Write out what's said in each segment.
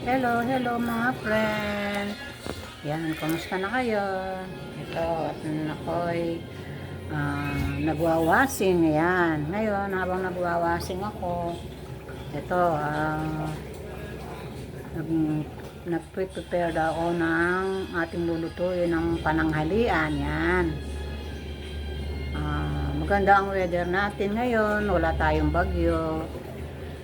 Hello, hello mga friend. Yan, kumusta na kayo? Ito, at ako'y nagwawasing. Yan. Ngayon, habang nagwawasing ako, ito, nag, nag-prepare daw ako ng ating lulutuin ng pananghalian. Yan. Maganda ang weather natin ngayon. Wala tayong bagyo.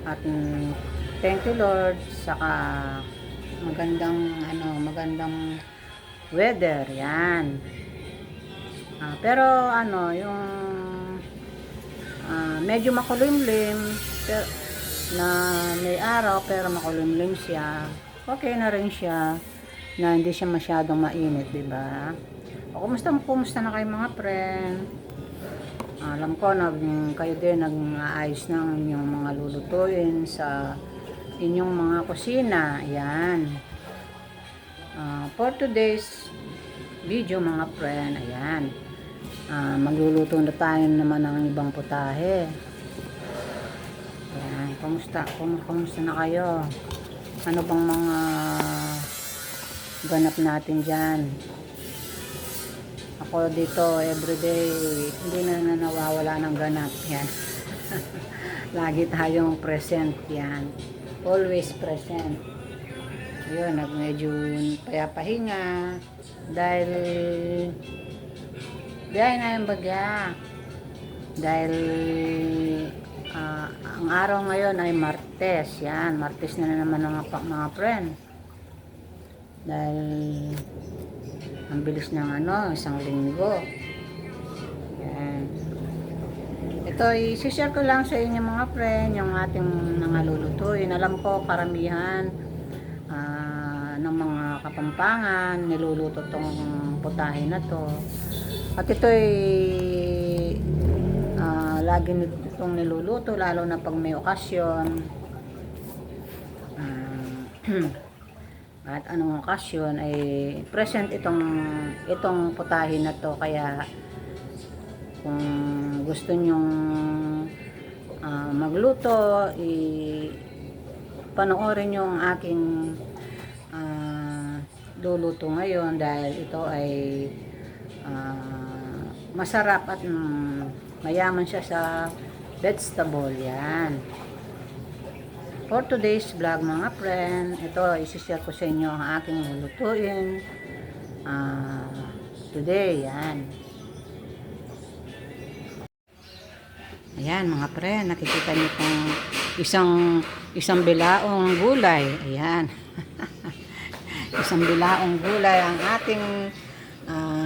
At thank you Lord, saka magandang weather yan. Pero yung medyo makulimlim na may araw, pero makulimlim siya. Okay na rin siya na hindi siya masyadong mainit, di ba? O kumusta na kayo mga friend? Alam ko na kayo din nag-aayos ng inyong mga lulutuin sa inyong mga kusina. Ayan. For today's video mga friend, ayan. Magluluto na tayo naman ng ibang putahe. Ayan. Kumusta na kayo? Ano bang mga ganap natin dyan? Ako dito everyday hindi na nawawala ng ganap yan. Lagi tayong present yan, always present. Yun, medyo payapahinga dahil na yung bagya, dahil ang araw ngayon ay Martes. Yan, Martes na naman mga friend, dahil ang bilis ng isang linggo. Yan. Ito, i-share ko lang sa inyo mga friend, yung ating mga lulutuin. Alam ko, karamihan ng mga Kapampangan, niluluto tong putahe na to. At ito ay lagi itong niluluto, lalo na pag may okasyon. At anong okasyon ay present itong putahe na to. Kaya kung gusto nyong magluto, panoorin nyo ang aking luluto ngayon, dahil ito ay masarap at mayaman siya sa vegetable. Yan. For today's vlog mga friend, ito isi-share ko sa inyo ang aking lulutuin today. Yan. Ayan mga friend, nakikita niyo itong isang bilaong gulay. Ayan. Isang bilaong gulay ang ating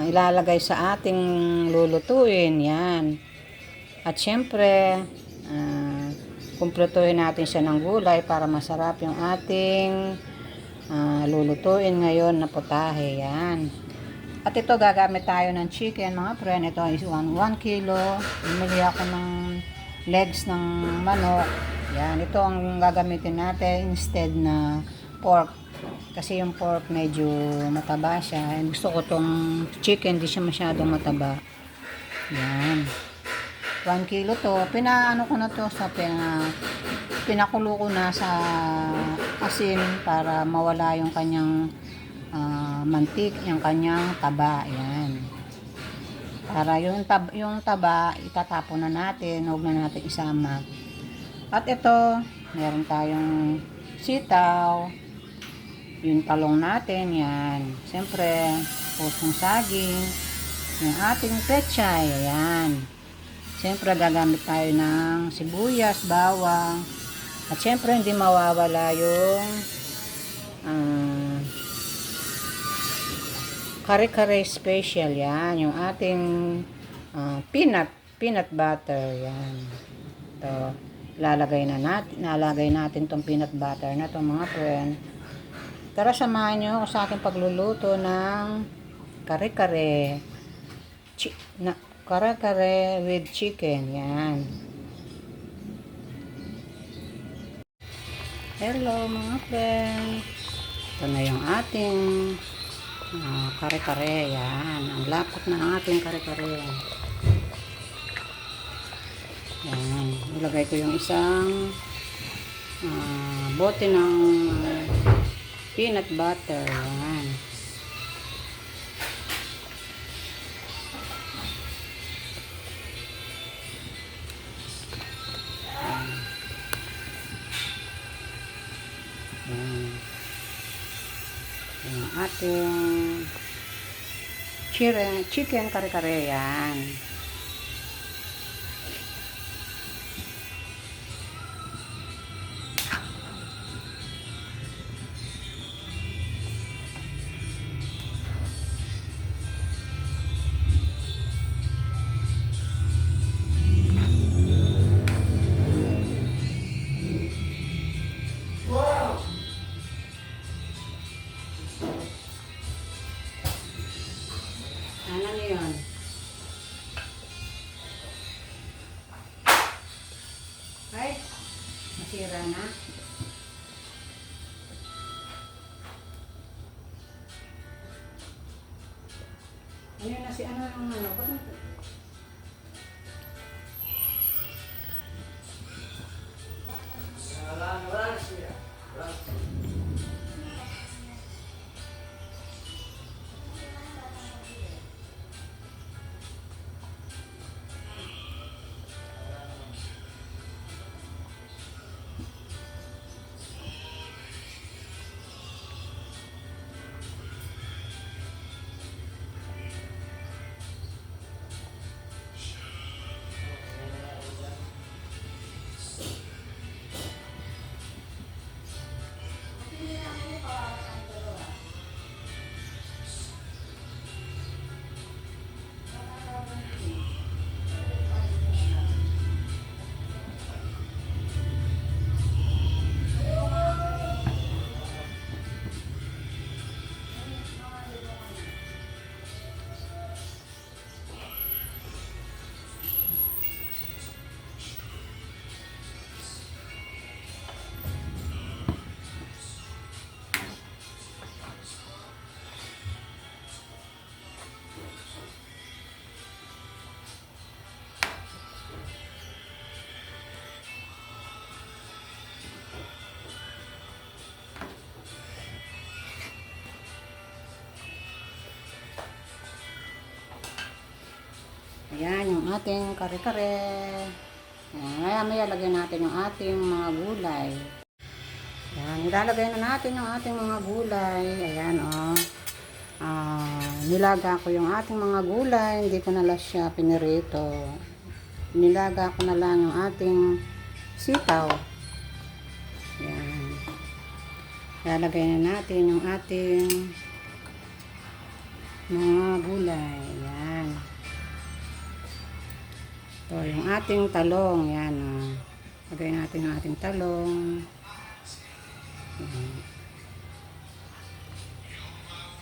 ilalagay sa ating lulutuin. Yan. At syempre, kumpletuhin natin siya ng gulay para masarap yung ating lulutuin ngayon na putahe. Yan. At ito, gagamit tayo ng chicken mga friend. Ito is 1 kilo. Bumili ako ng legs ng manok. Yan. Ito ang gagamitin natin instead na pork. Kasi yung pork medyo mataba siya. And gusto ko tong chicken, di siya masyadong mataba. Yan. 1 kilo to. Pinaano ko na to sa pinakulo ko na sa asin para mawala yung kanyang mantik, yung kanyang taba. Yan. Para yung taba itatapon na natin, huwag na natin isama. At ito, meron tayong sitaw, yung talong natin. Yan. Siyempre, pusong saging, yung ating pechay. Ayan. Siyempre, gagamit tayo ng sibuyas, bawang, at siyempre, hindi mawawala yung kare-kare special. Yan, yung ating peanut butter. Yan. Ito, nalagay natin tong peanut butter na to mga friend. Tara, samahan nyo ako sa aking pagluluto ng kare-kare with chicken. Yan. Hello mga friend. Ito na yung ating kare-kare. Yan. Ang lapot na ang ating kare-kare. Yan. Ilagay ko yung isang bote ng peanut butter. Yan. Yan. Yung ating chicken kare-kare. Yan. Ano yun? Ay, masira na. Ano yun na si ano yung ano? Ayan, yung ating kare-kare. Ayan, maya lagyan natin yung ating mga gulay. Ayan, ilalagay na natin yung ating mga gulay. Ayan, oh. Nilaga ko yung ating mga gulay. Hindi ko na lang siya pinirito. Nilaga ko na lang yung ating sitaw. Ayan. Ilalagay na natin yung ating mga gulay. Ayan. Ito, yung ating talong. Yan, oh. Lagay natin yung ating talong. Yan.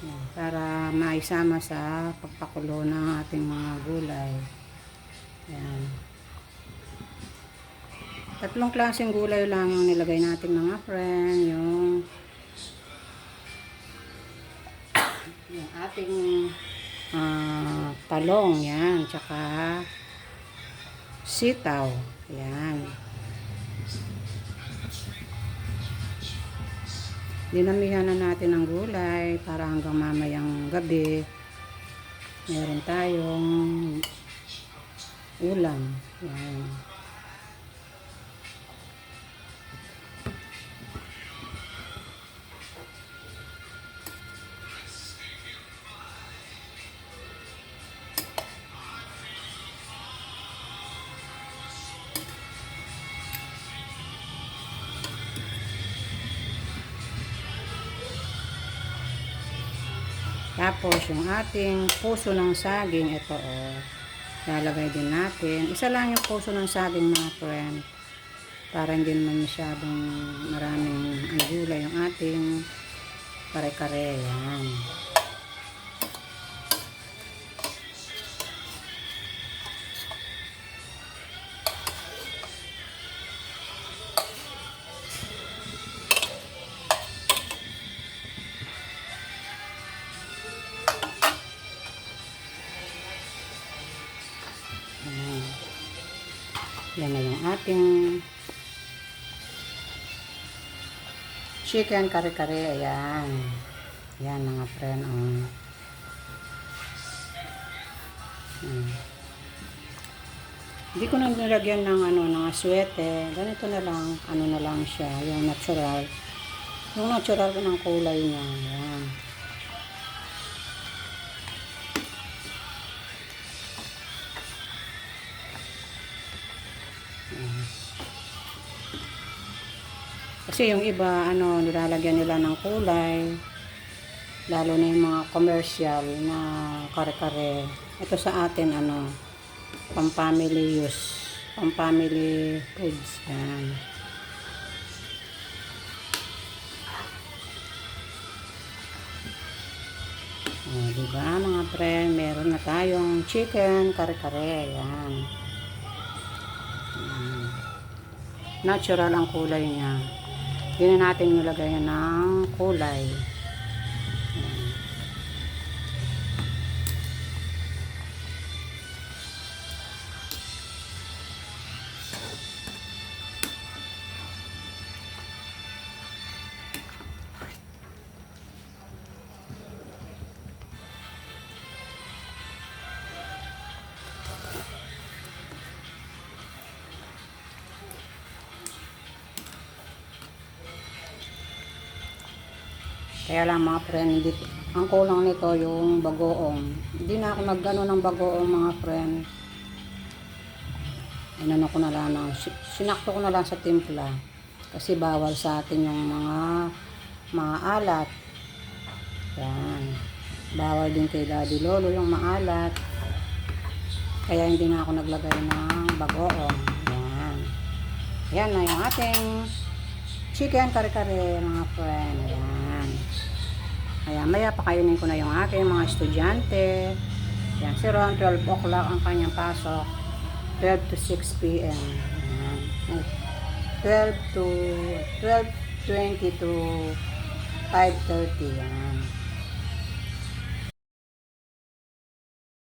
Yan, para maisama sa pagpakulo ng ating mga gulay. Yan. 3 klaseng gulay lang yung nilagay natin mga friend. Yung ating talong. Yan. Tsaka sitaw. Yan. Dinamihan na natin ang gulay para hanggang mamayang gabi meron tayong ulam. Yan. Tapos, yung ating puso ng saging, ito, oh, lalagay din natin. Isa lang yung puso ng saging, mga friend, para hindi naman masyadong maraming ang gulay yung ating kare-kare. Yan. Yan na yung ating chicken kare-kare. Ayan. Ayan mga friend. Oh. Hindi ko na nilagyan ng ng aswete. Ganito na lang, na lang siya, yung natural. Yung natural ng kulay niya. Ayan. Kasi yung iba, nilalagyan nila ng kulay. Lalo na yung mga commercial na kare-kare. Ito sa atin, pang family use, pang family foods. Yan. Diba mga friend, meron na tayong chicken kare-kare. Yan. Natural ang kulay niya. Hindi na natin nilagay ng kulay. Kaya lang mga friend, ang kulang nito yung bagoong. Hindi na ako nagano ng bagoong mga friend. Ko na lang, sinakto ko na lang sa timpla. Kasi bawal sa atin yung mga alat. Yan. Bawal din kay Daddy Lolo yung maalat. Kaya hindi na ako naglagay ng bagoong. Yan. Yan na yung ating chicken kare-kare mga friend. Yan. Kaya maya pakainin ko na yung aking mga estudyante. Yan, si Ron, 12 o'clock ang kanyang pasok. 12 to 6 p.m. Yan. 12:20 to 5:30. Yan.